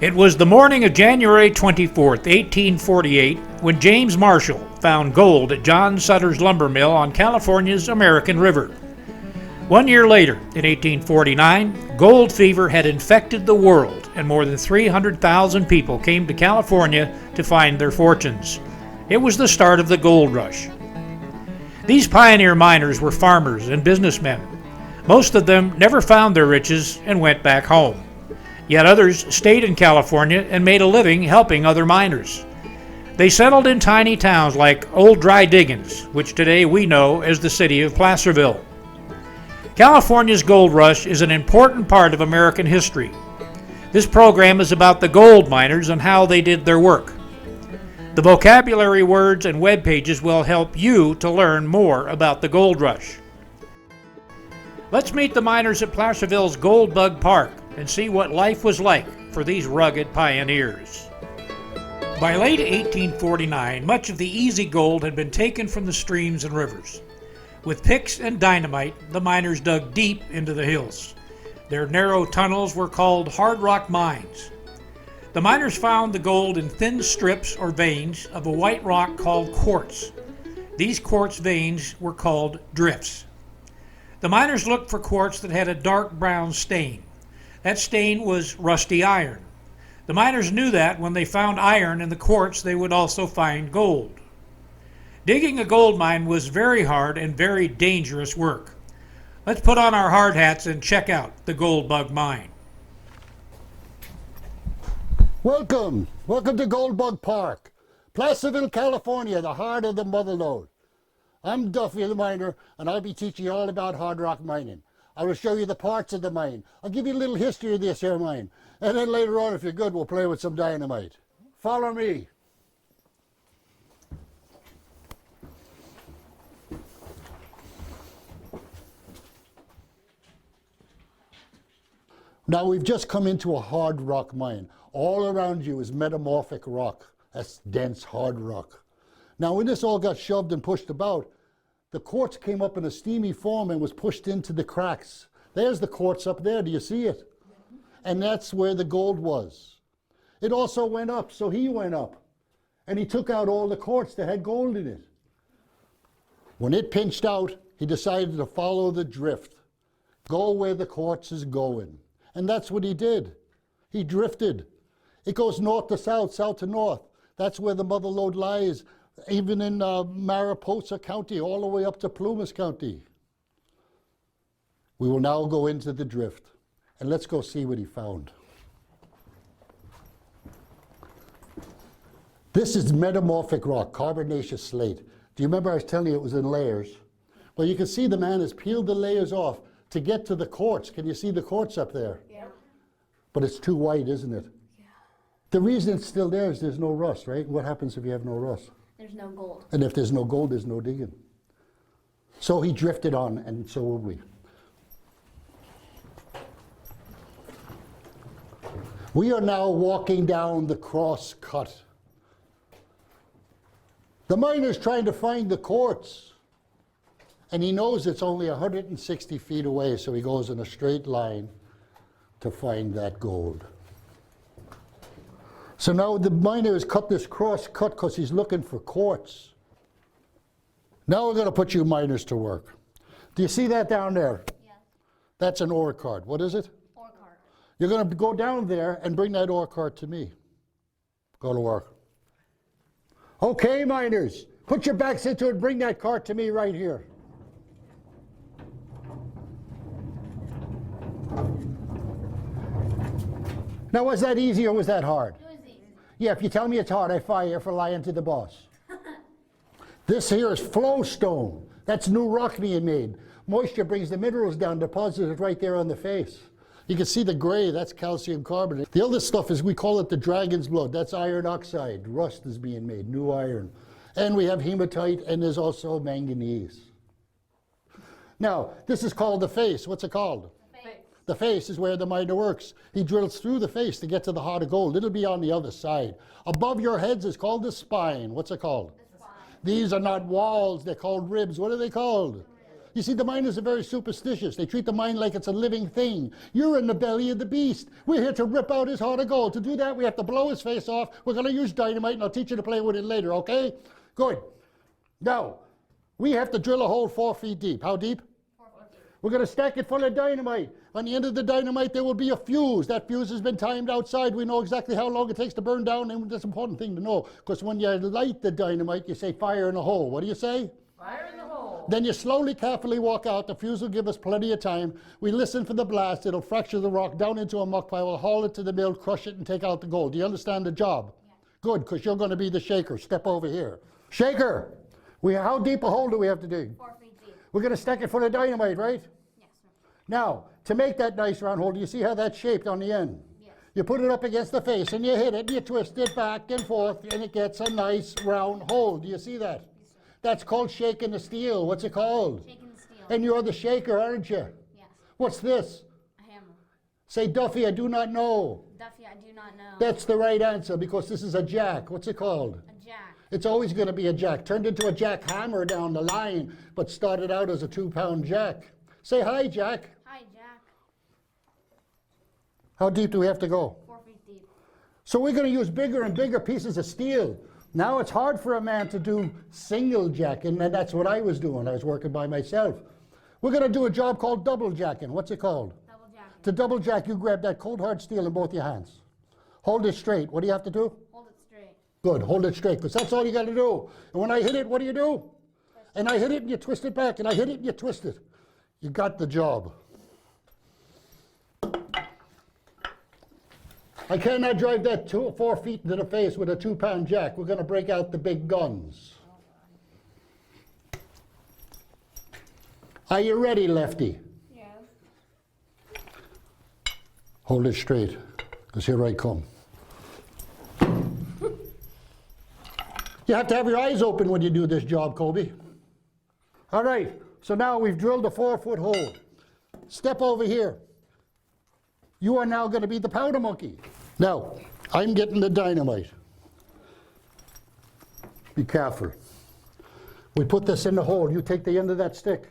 It was the morning of January 24th, 1848, when James Marshall found gold at John Sutter's lumber mill on California's American River. 1 year later, in 1849, gold fever had infected the world, and more than 300,000 people came to California to find their fortunes. It was the start of the gold rush. These pioneer miners were farmers and businessmen. Most of them never found their riches and went back home. Yet others stayed in California and made a living helping other miners. They settled in tiny towns like Old Dry Diggins, which today we know as the city of Placerville. California's gold rush is an important part of American history. This program is about the gold miners and how they did their work. The vocabulary words and web pages will help you to learn more about the gold rush. Let's meet the miners at Placerville's Gold Bug Park and see what life was like for these rugged pioneers. By late 1849, much of the easy gold had been taken from the streams and rivers. With picks and dynamite, the miners dug deep into the hills. Their narrow tunnels were called hard rock mines. The miners found the gold in thin strips or veins of a white rock called quartz. These quartz veins were called drifts. The miners looked for quartz that had a dark brown stain. That stain was rusty iron. The miners knew that when they found iron in the quartz, they would also find gold. Digging a gold mine was very hard and very dangerous work. Let's put on our hard hats and check out the Gold Bug Mine. Welcome to Gold Bug Park, Placerville, California, the heart of the mother lode. I'm Duffy the miner, and I'll be teaching you all about hard rock mining. I will show you the parts of the mine. I'll give you a little history of this here mine. And then later on, if you're good, we'll play with some dynamite. Follow me. Now we've just come into a hard rock mine. All around you is metamorphic rock. That's dense, hard rock. Now when this all got shoved and pushed about, the quartz came up in a steamy form and was pushed into the cracks. There's the quartz up there, do you see it? And that's where the gold was. It also went up, so he went up. And he took out all the quartz that had gold in it. When it pinched out, he decided to follow the drift. Go where the quartz is going. And that's what he did. He drifted. It goes north to south, south to north. That's where the mother lode lies, even in Mariposa County, all the way up to Plumas County. We will now go into the drift, and let's go see what he found. This is metamorphic rock, carbonaceous slate. Do you remember I was telling you it was in layers? Well, you can see the man has peeled the layers off to get to the quartz. Can you see the quartz up there? Yeah. But it's too white, isn't it? Yeah. The reason it's still there is there's no rust, right? What happens if you have no rust? There's no gold. And if there's no gold, there's no digging. So he drifted on, and so will we. We are now walking down the cross cut. The miner's trying to find the quartz, and he knows it's only 160 feet away, so he goes in a straight line to find that gold. So now the miner has cut this cross cut because he's looking for quartz. Now we're going to put you miners to work. Do you see that down there? Yes. That's an ore cart. What is it? Ore cart. You're going to go down there and bring that ore cart to me. Go to work. Okay, miners, put your backs into it and bring that cart to me right here. Now, was that easy or was that hard? It was easy. Yeah, if you tell me it's hard, I fire you for lying to the boss. This here is flowstone. That's new rock being made. Moisture brings the minerals down, deposits it right there on the face. You can see the gray, that's calcium carbonate. The other stuff is, we call it the dragon's blood. That's iron oxide. Rust is being made, new iron. And we have hematite, and there's also manganese. Now, this is called the face. What's it called? The face is where the miner works. He drills through the face to get to the heart of gold. It'll be on the other side. Above your heads is called the spine. What's it called? The spine. These are not walls, they're called ribs. What are they called? You see, the miners are very superstitious. They treat the mine like it's a living thing. You're in the belly of the beast. We're here to rip out his heart of gold. To do that, we have to blow his face off. We're going to use dynamite, and I'll teach you to play with it later, okay? Good. Now, we have to drill a hole 4 feet deep. How deep? 4 feet deep. We're going to stack it full of dynamite. On the end of the dynamite, there will be a fuse. That fuse has been timed outside. We know exactly how long it takes to burn down, and that's an important thing to know, because when you light the dynamite, you say fire in the hole. What do you say? Fire in the hole. Then you slowly, carefully walk out. The fuse will give us plenty of time. We listen for the blast. It'll fracture the rock down into a muck pile. We'll haul it to the mill, crush it, and take out the gold. Do you understand the job? Yeah. Good, because you're going to be the shaker. Step over here. Shaker! How deep a hole do we have to dig? 4 feet deep. We're going to stack it full of dynamite, right? Yes, sir. Now, to make that nice round hole, do you see how that's shaped on the end? Yes. You put it up against the face, and you hit it, and you twist it back and forth, and it gets a nice round hole. Do you see that? Yes, sir. That's called shaking the steel. What's it called? Shaking the steel. And you're the shaker, aren't you? Yes. What's this? A hammer. Say, Duffy, I do not know. Duffy, I do not know. That's the right answer, because this is a jack. What's it called? A jack. It's always going to be a jack. Turned into a jackhammer down the line, but started out as a 2-pound jack. Say hi, Jack. Hi, Jack. How deep do we have to go? 4 feet deep. So we're going to use bigger and bigger pieces of steel. Now it's hard for a man to do single jacking, and that's what I was doing. I was working by myself. We're going to do a job called double jacking. What's it called? Double jack. To double jack, you grab that cold hard steel in both your hands. Hold it straight. What do you have to do? Hold it straight. Good, hold it straight, because that's all you got to do. And when I hit it, what do you do? And I hit it and you twist it back, and I hit it and you twist it. You got the job. I cannot drive that 4 feet into the face with a 2-pound jack. We're going to break out the big guns. Are you ready, Lefty? Yes. Hold it straight, because here I come. You have to have your eyes open when you do this job, Kobe. All right, so now we've drilled a 4-foot hole. Step over here. You are now going to be the powder monkey. Now, I'm getting the dynamite. Be careful. We put this in the hole. You take the end of that stick,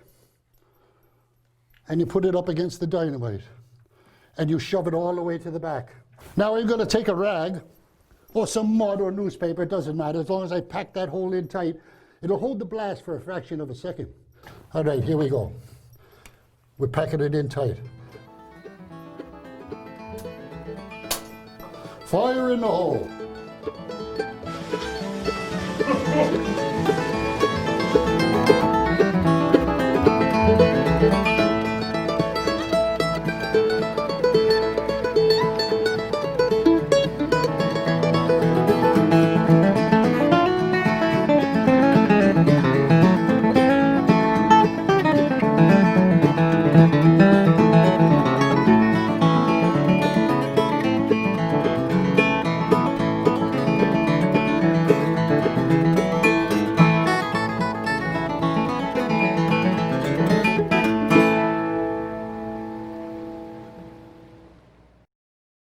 and you put it up against the dynamite, and you shove it all the way to the back. Now I'm going to take a rag, or some mud or newspaper, it doesn't matter, as long as I pack that hole in tight. It'll hold the blast for a fraction of a second. All right, here we go. We're packing it in tight. Fire in the hole.